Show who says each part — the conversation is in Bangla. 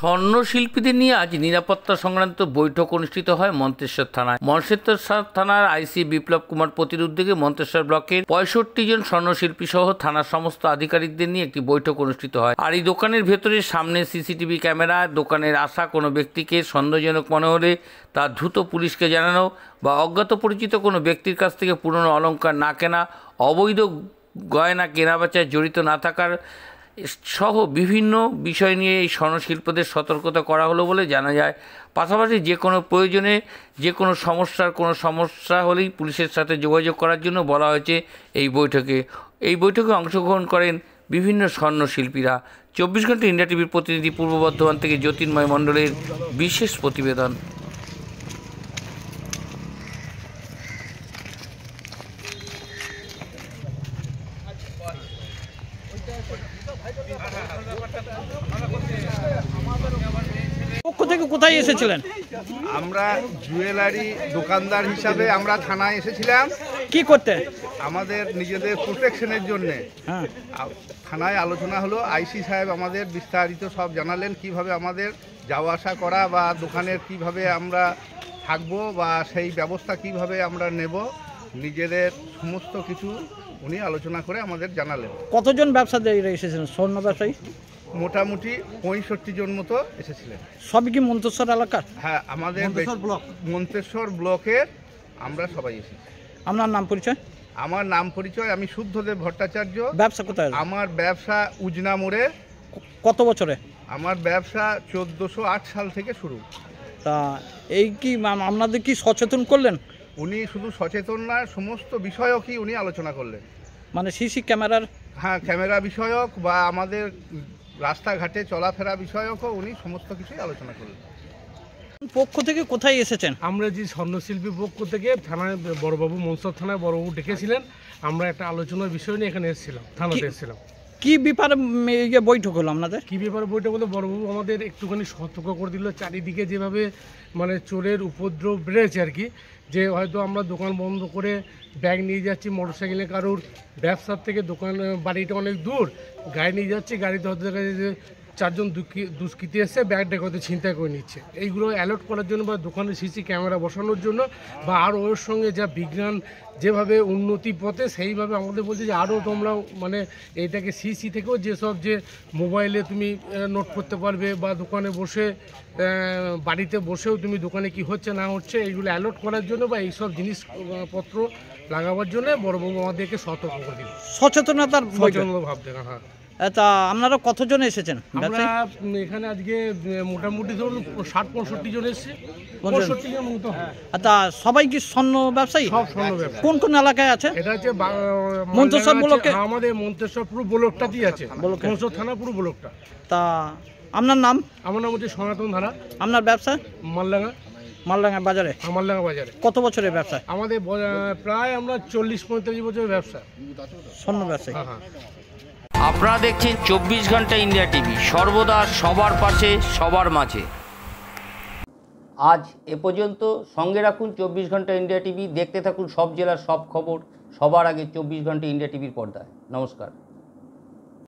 Speaker 1: স্বর্ণশিল্পীদের নিয়ে আজ নিরাপত্তা সংক্রান্ত বৈঠক অনুষ্ঠিত হয় মন্তেশ্বর থানায়। মন্তেশ্বর থানার আইসি বিপ্লব কুমার পতির উদ্যোগে মন্তেশ্বর ব্লকের 65 জন স্বর্ণশিল্পী সহ থানার সমস্ত আধিকারিকদের নিয়ে একটি বৈঠক অনুষ্ঠিত হয়। আর এই দোকানের ভেতরে সামনে সিসিটিভি ক্যামেরা, দোকানের আসা কোনো ব্যক্তিকে সন্দেহজনক মনে হলে তা দ্রুত পুলিশকে জানানো বা অজ্ঞাত পরিচিত কোনো ব্যক্তির কাছ থেকে পুরনো অলংকার না কেনা, অবৈধ গয়না কেনাবেচায় জড়িত না থাকার সহ বিভিন্ন বিষয় নিয়ে এই স্বর্ণশিল্পীদের সতর্কতা করা হলো বলে জানা যায়। পাশাপাশি যে কোনো প্রয়োজনে যে কোনো সমস্যা হলেই পুলিশের সাথে যোগাযোগ করার জন্য বলা হয়েছে এই বৈঠকে অংশগ্রহণ করেন বিভিন্ন স্বর্ণশিল্পীরা। 24 ঘন্টা ইন্ডিয়া টিভির প্রতিনিধি পূর্ব বর্ধমান থেকে জ্যোতির্ময় মণ্ডলের বিশেষ প্রতিবেদন।
Speaker 2: পক্ষ থেকে কোথায় এসেছিলেন?
Speaker 3: আমরা জুয়েলারি দোকানদার হিসাবে আমরা থানায় এসেছিলাম।
Speaker 2: কি করতে?
Speaker 3: আমাদের নিজেদের প্রোটেকশনের জন্যে থানায় আলোচনা হলো। আইসি সাহেব আমাদের বিস্তারিত সব জানালেন কিভাবে আমাদের যাওয়া আসা করা বা দোকানের কিভাবে আমরা থাকবো বা সেই ব্যবস্থা কিভাবে আমরা নেব, নিজেদের সমস্ত কিছু উনি আলোচনা করে আমাদের জানালেন।
Speaker 2: কতজন ব্যবসায়ীরা এসেছিলেন স্বর্ণ ব্যবসায়ী?
Speaker 3: মোটামুটি 65 জন মতো এসেছিলেন।
Speaker 2: সবই কি মন্তেশ্বর এলাকার?
Speaker 3: হ্যাঁ, আমাদের মন্তেশ্বর ব্লকের আমরা সবাই এসেছি।
Speaker 2: আপনার নাম পরিচয়?
Speaker 3: আমার নাম পরিচয়, আমি শুদ্ধদেব ভট্টাচার্য।
Speaker 2: ব্যবসা কোথায়?
Speaker 3: আমার ব্যবসা উজনা মোড়ে।
Speaker 2: কত বছরে?
Speaker 3: আমার ব্যবসা 1408 সাল থেকে শুরু।
Speaker 2: তা এই কি আপনাদের কি সচেতন করলেন?
Speaker 3: উনি শুধু সচেতন না, সমস্ত বিষয়ও কি উনি আলোচনা করলেন।
Speaker 2: মানে সিসি ক্যামেরার?
Speaker 3: হ্যাঁ, ক্যামেরা বিষয়ক বা আমাদের রাস্তাঘাটে চলাফেরা বিষয়কও উনি সমস্ত কিছুই আলোচনা করলেন।
Speaker 2: পক্ষ থেকে কোথায় এসেছেন?
Speaker 4: আমরা যে স্বর্ণশিল্পী পক্ষ থেকে থানায় বড়বাবু মনসর থানায় বড়বাবু ডেকেছিলেন, আমরা একটা আলোচনার বিষয় নিয়ে এখানে এসেছিলাম, থানাতে এসেছিলাম।
Speaker 2: কি ব্যাপারে বৈঠক হলো আপনাদের?
Speaker 4: কী ব্যাপারে বৈঠক হলো, বড়বাবু আমাদের একটুখানি সতর্ক করে দিল। চারিদিকে যেভাবে মানে চোরের উপদ্রব বেড়েছে আর কি, যে হয়তো আমরা দোকান বন্ধ করে ব্যাগ নিয়ে যাচ্ছি মোটরসাইকেলে, কারোর ব্যবসার থেকে দোকান বাড়িটা অনেক দূর, গাড়ি নিয়ে যাচ্ছি, গাড়িতে হয়তো দেখা যায় যে 4 জন দুষ্কৃতী এসে ব্যাগটাকে হয়তো ছিনতাই করে নিচ্ছে। এইগুলো অ্যালার্ট করার জন্য বা দোকানে সিসি ক্যামেরা বসানোর জন্য বা আর ওর সঙ্গে যা বিজ্ঞান যেভাবে উন্নতি পথে সেইভাবে আমাদের বলছে যে আরও তোমরা মানে এইটাকে সিসি থেকেও যেসব যে মোবাইলে তুমি নোট করতে পারবে বা দোকানে বসে বাড়িতে বসেও তুমি দোকানে কি হচ্ছে না হচ্ছে এইগুলো অ্যালার্ট করার জন্য বা এইসব জিনিসপত্র লাগাবার জন্য বড়বাবু আমাদেরকে সতর্ক করে দিল।
Speaker 2: সচেতনতার
Speaker 4: ভাব দেখা। হ্যাঁ,
Speaker 2: তা আপনারা কতজন এসেছেন?
Speaker 4: আমরা এখানে আজকে মোটামুটি ধরুন 60-65 জন এসেছি। 65 জন মতো।
Speaker 2: তা সবাই কি স্বর্ণ ব্যবসায়ী?
Speaker 4: সব স্বর্ণ ব্যবসায়ী।
Speaker 2: কোন কোন এলাকায় আছে?
Speaker 4: এটা হচ্ছে
Speaker 2: মন্তেশ্বর ব্লকে।
Speaker 4: আমাদের মন্তেশ্বর পুরো ব্লকটাতেই আছে, মন্তেশ্বর থানা পুরো ব্লকটা।
Speaker 2: তা আপনার নাম?
Speaker 4: আমার নাম হচ্ছে সনাতন ধারা।
Speaker 2: আপনার ব্যবসা? মালডাঙ্গা বাজারে।
Speaker 4: মালডাঙ্গা বাজারে।
Speaker 2: কত বছরের ব্যবসা?
Speaker 4: আমাদের প্রায় আমরা 40-45 বছরের ব্যবসা,
Speaker 2: স্বর্ণ ব্যবসায়ী।
Speaker 4: হ্যাঁ।
Speaker 1: আপনারা দেখছেন 24 ঘন্টা ইন্ডিয়া টিভি, সর্বদা সবার পাশে সবার মাঝে। আজ এ পর্যন্ত। সঙ্গে রাখুন 24 ঘন্টা ইন্ডিয়া টিভি। দেখতে থাকুন সব জেলার সব খবর সবার আগে 24 ঘন্টা ইন্ডিয়া টিভির পর্দায়। নমস্কার।